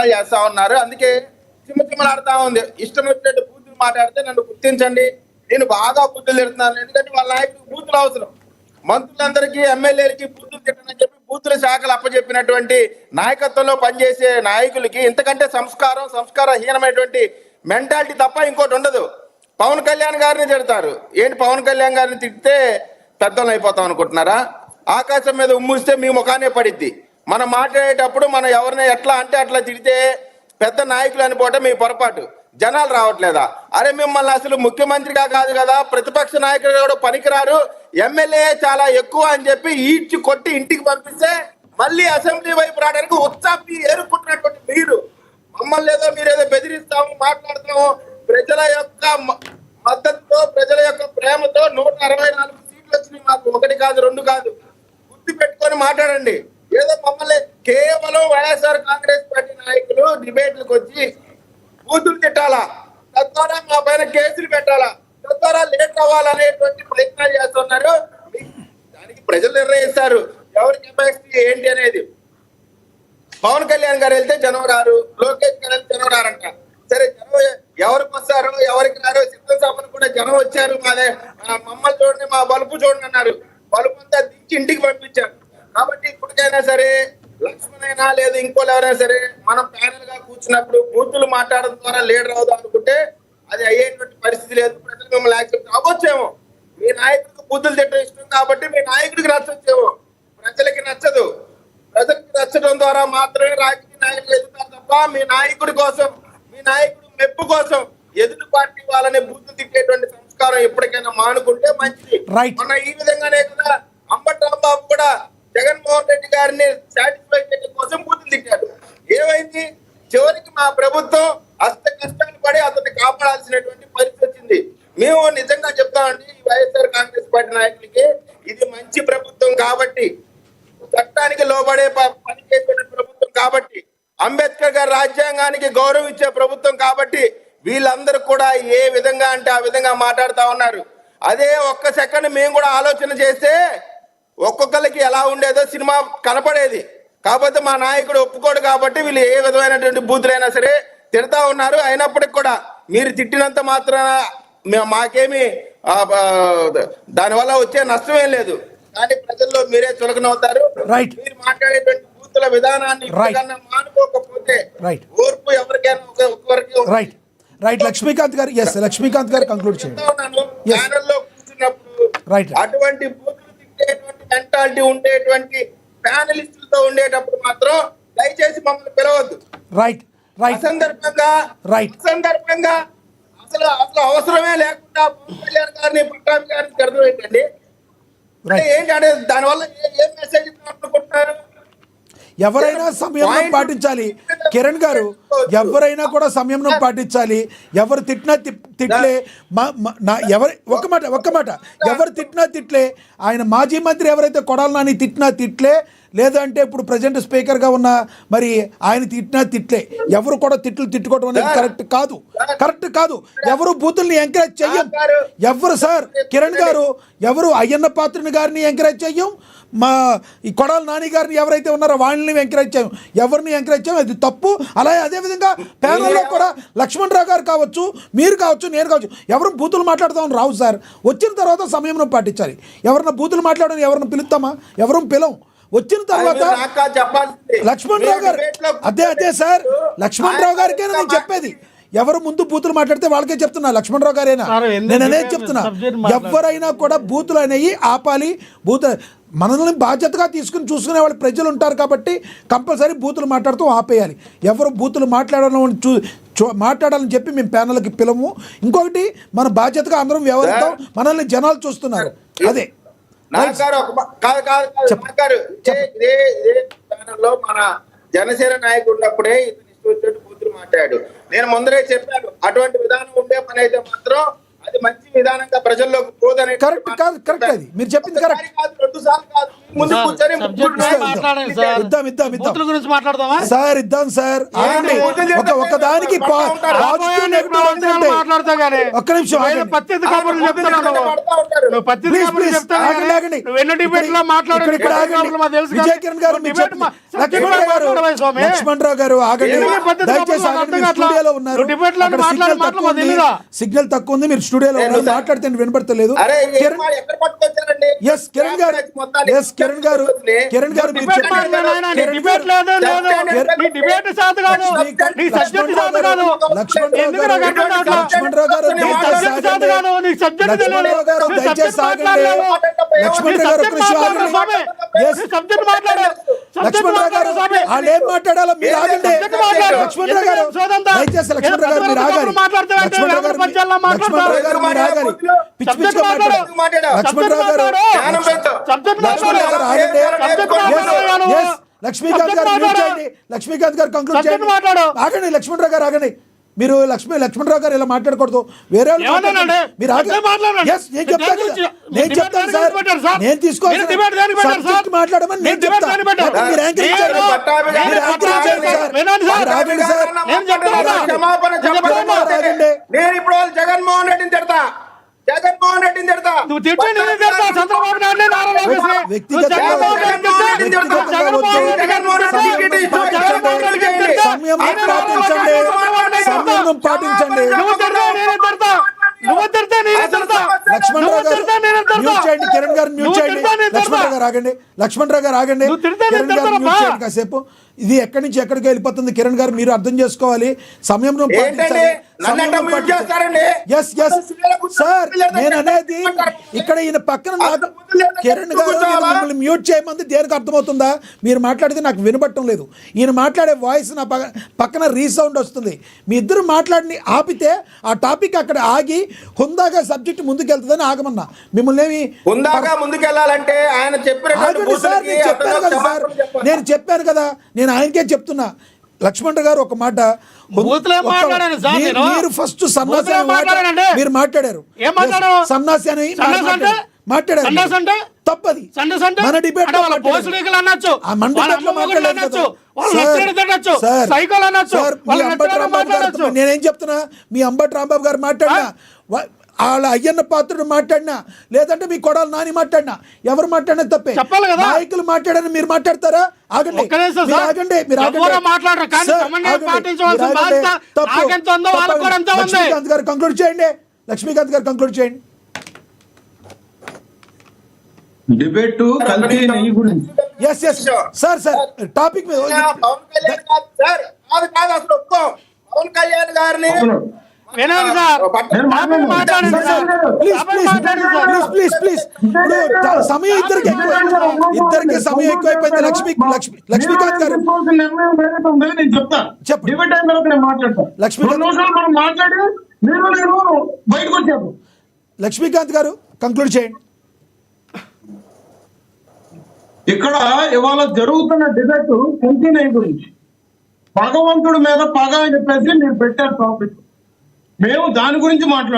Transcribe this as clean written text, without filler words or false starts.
ప్రయత్నాలు చేస్తా ఉన్నారు. అందుకే చిమ్మచిమ్మలాడుతా ఉంది. ఇష్టం వచ్చినట్టు బూతులు మాట్లాడితే నన్ను గుర్తించండి, నేను బాగా బూతులు తిడుతున్నాను. ఎందుకంటే వాళ్ళ నాయకుడికి బూతులు అవసరం. మంత్రులందరికీ ఎమ్మెల్యేలకి బూతులు తిట్టనని చెప్పి బూతుల శాఖలు అప్పచెప్పినటువంటి నాయకత్వంలో పనిచేసే నాయకులకి ఇంతకంటే సంస్కారహీనమైనటువంటి మెంటాలిటీ తప్ప ఇంకోటి ఉండదు. పవన్ కళ్యాణ్ గారిని తిడతారు. ఏంటి పవన్ కళ్యాణ్ గారిని తిడితే పెద్దలు అయిపోతాం అనుకుంటున్నారా? ఆకాశం మీద ఉమ్మూస్తే మీ ముఖానే పడిద్ది. మనం మాట్లాడేటప్పుడు మనం ఎవరిని ఎట్లా అంటే అట్లా తిడితే పెద్ద నాయకులు అనిపోవటం మీ పొరపాటు. జనాలు రావట్లేదా? అరే మిమ్మల్ని అసలు ముఖ్యమంత్రిగా కాదు కదా, ప్రతిపక్ష నాయకులు కూడా పనికిరారు, ఎమ్మెల్యే చాలా ఎక్కువ అని చెప్పి ఈడ్చి కొట్టి ఇంటికి పంపిస్తే మళ్ళీ అసెంబ్లీ వైపు రావడానికి ఉత్సాహి ఏరుకుంటున్నటువంటి మీరు మమ్మల్ని మీరేదో బెదిరిస్తాము, మాట్లాడతాము. ప్రజల యొక్క మద్దతుతో, ప్రజల యొక్క ప్రేమతో 164 సీట్లు వచ్చినాయి మాకు. 1 కాదు 2 కాదు. గుర్తు పెట్టుకొని మాట్లాడండి. ఏదో మమ్మల్ని కేవలం వైఎస్ఆర్ కాంగ్రెస్ పార్టీ నాయకులు డిబేట్లకు వచ్చి బూతులు తిట్టాలా, తద్వారా మా పైన కేసులు పెట్టాలా, తద్వారా లేట్ అవ్వాలనేటువంటి ప్రయత్నాలు చేస్తున్నారు. దానికి ప్రజలు నిర్ణయిస్తారు ఎవరి కెపాసిటీ ఏంటి అనేది. పవన్ కళ్యాణ్ గారు వెళ్తే జనం రారు, లోకేష్ గారు వెళ్తే జనం రారంట. సరే జనం ఎవరికి వస్తారు, ఎవరికి రారు? సిద్ధసభను కూడా జనం వచ్చారు, మమ్మల్ని చూడండి, మా బలుపు చూడండి అన్నారు. బలుపు అంతా దించి ఇంటికి పంపించారు. కాబట్టి ఇప్పటికైనా సరే లక్ష్మణ్ అయినా లేదు ఇంకోళ్ళు ఎవరైనా సరే మనం ప్యానల్ గా కూర్చున్నప్పుడు బూతులు మాట్లాడడం ద్వారా లీడర్ అవుదాం అనుకుంటే అది అయ్యేటువంటి పరిస్థితి లేదు. ప్రజలు మిమ్మల్ని యాక్సెప్ట్ అవ్వచ్చేమో. మీ నాయకుడికి బూతులు తిట్టడం ఇష్టం కాబట్టి మీ నాయకుడికి నచ్చొచ్చేమో, ప్రజలకి నచ్చదు. ప్రజలకు నచ్చడం ద్వారా మాత్రమే రాజకీయ నాయకులు ఎదుగుతారు తప్ప మీ నాయకుడి కోసం, మీ నాయకుడి మెప్పు కోసం ఎదుటి పార్టీ వాళ్ళని బూతులు తిట్టేటువంటి సంస్కారం ఎప్పటికైనా మానుకుంటే మంచిది. మన ఈ విధంగానే కదా అంబటి రాంబాబు కూడా జగన్మోహన్ రెడ్డి గారిని సాటిస్ఫై చేయడం కోసం బూతులు తిట్టాడు. ఏమైంది? చివరికి మా ప్రభుత్వం అస్త కష్టాలు పడి అతన్ని కాపాడాల్సినటువంటి పరిస్థితి వచ్చింది. మేము నిజంగా చెప్తామండి, ఈ వైఎస్ఆర్ కాంగ్రెస్ పార్టీ నాయకులకి ఇది మంచి ప్రభుత్వం కాబట్టి, చట్టానికి లోబడే పని చేసే ప్రభుత్వం కాబట్టి, అంబేద్కర్ గారి రాజ్యాంగానికి గౌరవం ఇచ్చే ప్రభుత్వం కాబట్టి వీళ్ళందరూ కూడా ఏ విధంగా అంటే ఆ విధంగా మాట్లాడుతూ ఉన్నారు. అదే ఒక్క సెకండ్ మేము కూడా ఆలోచన చేస్తే ఒక్కొక్కరికి ఎలా ఉండేదో సినిమా కనపడేది. కాకపోతే మా నాయకుడు ఒప్పుకోడు కాబట్టి వీళ్ళు ఏ విధమైనటువంటి బూతులైనా సరే తిడతా ఉన్నారు. అయినప్పటికి కూడా మీరు తిట్టినంత మాత్రాన మాకేమి దానివల్ల వచ్చే నష్టం ఏం లేదు. కానీ ప్రజల్లో మీరే చులకనవుతారు. మీరు మాట్లాడేటువంటి బూతుల విధానాన్ని మానుకోకపోతే ఓర్పు ఎవరికైనా ఒక్కొక్కరికి. లక్ష్మీకాంత్ గారు, లక్ష్మీకాంత్ గారు కంక్లూడ్ చేయండి. ఛానల్లో కూర్చున్నప్పుడు అటువంటి బూతులు తిట్టేటువంటి మెంటాలిటీ ఉండేటువంటి ప్యానలిస్టులతో ఉండేటప్పుడు మాత్రం దయచేసి మమ్మల్ని పిలవద్దు. సందర్భంగా అసలు అవసరమే లేకుండా పవన్ కళ్యాణ్ గారిని, పట్టాభి గారిని తిరగడం ఏంటండి? ఏంటి అంటే దానివల్ల ఏం మెసేజ్ అనుకుంటున్నారు? ఎవరైనా సంయమనం పాటించాలి కిరణ్ గారు, ఎవరైనా కూడా సంయమనం పాటించాలి. ఎవరు తిట్టినా తిట్లే, ఒక్క మాట ఎవరు తిట్టినా తిట్లే. ఆయన మాజీ మంత్రి ఎవరైతే కొడాలి నాని తిట్టినా తిట్లే, లేదంటే ఇప్పుడు ప్రజెంట్ స్పీకర్గా ఉన్న మరి ఆయన తిట్టినా తిట్లే. ఎవరు కూడా తిట్టుకోవడం అనేది కరెక్ట్ కాదు. ఎవరు బూతుల్ని ఎంకరేజ్ చెయ్యం. ఎవరు సార్ కిరణ్ గారు, ఎవరు అయ్యన్న పాత్రుని గారిని ఎంకరేజ్ చెయ్యం, మా ఈ కొడాలి నాని గారిని ఎవరైతే ఉన్నారో వాళ్ళని ఎంకరేజ్ చేయం, ఎవరిని ఎంకరేజ్ చేయం. అది తప్పు. అలాగే అదేవిధంగా ప్యానల్లో కూడా లక్ష్మణ్ రావు గారు కావచ్చు, మీరు కావచ్చు, నేను కావచ్చు, ఎవరు బూతులు మాట్లాడుతామని రావు సార్. వచ్చిన తర్వాత సమయంలో పాటించాలి. ఎవరన్నా బూతులు మాట్లాడని ఎవరిని పిలుస్తామా? ఎవరు పిలవం. వచ్చిన తర్వాత లక్ష్మణ్ రావు గారు, అదే సార్ లక్ష్మణ్ రావు గారికే నేను చెప్పేది. ఎవరు ముందు బూతులు మాట్లాడితే వాళ్ళకే చెప్తున్నా, లక్ష్మణ్ రావు గారేనా, నేను అనేది చెప్తున్నా. ఎవరైనా కూడా బూతులు అనేవి ఆపాలి. మనల్ని బాధ్యతగా తీసుకుని చూసుకునే వాళ్ళు ప్రజలు ఉంటారు కాబట్టి కంపల్సరీ బూతులు మాట్లాడుతూ ఆపేయాలి. ఎవరు బూతులు మాట్లాడాలని చెప్పి మేము ప్యానల్కి పిలము. ఇంకొకటి మన బాధ్యతగా అందరం వ్యవహరిస్తాం. మనల్ని జనాలు చూస్తున్నారు. అదే మన జనసేన నాయకుడు ఉన్నప్పుడే బూతులు మాట్లాడు. నేను ముందరే చెప్పాను, అటువంటి విధానం ఉండే పని అయితే మాత్రం అది మంచి విధానంగా ప్రజల్లోకి పోదని. కరెక్ట్ అది మీరు చెప్పింది కరెక్ట్. 2 సార్లు కాదు. ముందు కూర్చొని సబ్జెక్ట్ కూర్చొని మాట్లాడండి సార్. ఇద్దాం బూతుల గురించి మాట్లాడదామా? సార్ ఇద్దాం సార్ ఆగండి. ఒక దానికి పాజిటివ్ నెగటివ్ అంటే మాట్లాడతా గానీ ఒక్క నిమిషం ఆగండి. పత్తి కబుర్లు చెప్తున్నాను. నువ్వు పత్తి Please, కబుర్లు please, చెప్తాను ఆగండి, గానీ ఆగండి. నువ్వు ఎన్నో డిబేట్ లో మాట్లాడారు. ఇక్కడ ఆగండి. విజయ్ కిరణ్ గారు మీరు చెప్పండి. లక్ష్మణరావు గారు ఆగండి. దయచేసి ఆగండి. మీరు స్టూడియోలో ఉన్నారు. సిగ్నల్ తక్కువ ఉంది. మీరు స్టూడియోలో ఉన్నారు. మాట్లాడితే వినపడతలేదు. అరే కిరణ్ ఎక్కడ పట్టుకొచ్చారండి? ఎస్ కిరణ్ గారు కిరణ్ గారు మీరు చెప్పండి. డిబేట్ లేదు నీ డిబేట్ సాధ కాదు, నీ సబ్జెక్ట్ సాధ కాదు. లక్ష్మణరావు గారు సబ్జెక్ట్ సాధ కాదు, నీ సబ్జెక్ట్ లక్ష్మణరావు గారు దయచేసి ఆగండి. లక్ష్మణరావు గారు ఒక నిమిషం ఆగండి. సబ్జెక్ట్ మాట్లాడు. లక్ష్మణరావు గారు వాళ్ళు ఏం మాట్లాడాలో మీరు ఆగండి. లక్ష్మణరావు గారు దయచేసి లక్ష్మణరావు గారు మీరు ఆగాలి. లక్ష్మణరావు గారు మీరు ఆగాలి. పిచ్చి పిచ్చిగా మాట్లాడారు. లక్ష్మణరావు గారు లక్ష్మణరావు గారు ఆగండి. Yes, లక్ష్మీకాంత్ గారు మ్యూట్ చేయండి. లక్ష్మీకాంత్ గారు కంక్లూడ్ చేయండి. ఆగండి లక్ష్మణరావు గారు ఆగండి. మీరు లక్ష్మణరావు గారు ఇలా మాట్లాడకూడదు. వేరే వాళ్ళు మాట్లాడండి. మీరు ఆగండి. Yes, నేను చెప్తాను సార్. నేను తీసుకోవాలి సబ్జెక్ట్ మాట్లాడమని నేను చెప్తాను. మీరు యాంకరింగ్ చేయండి. మీరు యాంకరింగ్ చేయండి సార్. మీరు ఆగండి సార్. క్షమాపణ చెప్పండి. ఆగండి. నేను ఇప్పుడు జగన్మోహన్ రెడ్డిని తిడతా. జగన్మోహన్ రెడ్డిని తిడతా. నువ్వు తిట్టండి, నేను తిడతా. చంద్రబాబు నాయుడు నారా లోకేష్ ని. వ్యక్తిగతంగా జగన్మోహన్ రెడ్డి తిడితే వ్యక్తిగతంగా సంయమనం పాటించండి. నువ్వు తిడతా, నేనే తిడతా. నువ్వు తిడతా, నేనే తిడతా. లక్ష్మణరావు గారు మ్యూట్ చేయండి. కిరణ్ గారు మ్యూట్ చేయండి. లక్ష్మణరావు గారు ఆగండి. లక్ష్మణరావు గారు ఆగండి. కిరణ్ గారు మ్యూట్ చేయండి కాసేపు. ఇది ఎక్కడి నుంచి ఎక్కడికి వెళ్ళిపోతుంది కిరణ్ గారు మీరు అర్థం చేసుకోవాలి. సంయమనం పాటించాలి. సార్ నేను అనేది ఇక్కడ ఈయన పక్కన కిరణ్ గారు మిమ్మల్ని మ్యూట్ చేయమంది దేనికి అర్థమవుతుందా? మీరు మాట్లాడితే నాకు వినబట్టం లేదు. ఈయన మాట్లాడే వాయిస్ నా పక్కన రీసౌండ్ వస్తుంది. మీ ఇద్దరు మాట్లాడి ఆపితే ఆ టాపిక్ అక్కడ ఆగి హుందాగా సబ్జెక్ట్ ముందుకెళ్తుందని ఆగమన్నా. మిమ్మల్ని ఏమి హుందాగా ముందుకెళ్లాలంటే ఆయన ఆగండి సార్. నేను చెప్పాను కదా సార్. నేను చెప్పాను కదా. నేను ఆయనకే చెప్తున్నా. లక్ష్మణరావు గారు ఒక మాట మీరు ఫస్ట్ సన్నాసి మీరు మాట్లాడారు. సన్నాసి అని మాట్లాడారు. తప్పది. మన డిబేట్ నేనేం చెప్తున్నా, మీ అంబటి రాంబాబు గారు మాట్లాడినా, వాళ్ళ అయ్యన్న పాత్రుడు మాట్లాడినా, లేదంటే మీ కొడాలి నాని మాట్లాడినా, ఎవరు మాట్లాడినా తప్పే. నాయకులు మాట్లాడని మీరు మాట్లాడతారా? ఆగండి. లక్ష్మీకాంత్ గారు కంక్లూడ్ చేయండి. లక్ష్మీకాంత్ గారు కంక్లూడ్ చేయండి. Debate S S sir topic మీద పవన్ కళ్యాణ్ కాదు సార్. కాదు అసలు ఒప్పుకో. పవన్ కళ్యాణ్ గారిని వినండి సార్. ప్లీజ్ సమయం ఇద్దరికి సమయం ఎక్కువైపోయింది. లక్ష్మీకాంత్ గారు లక్ష్మీకాంత్ గారు కంక్లూడ్ చేయండి. ఇక్కడ ఇవాళ జరుగుతున్న డిబేట్ కంటిన్యూ గురించి భగవంతుడి మీద పగ అని చెప్పేసి మీరు పెట్టారు టాపిక్. మేము దాని గురించి మాట్లాడుతాం.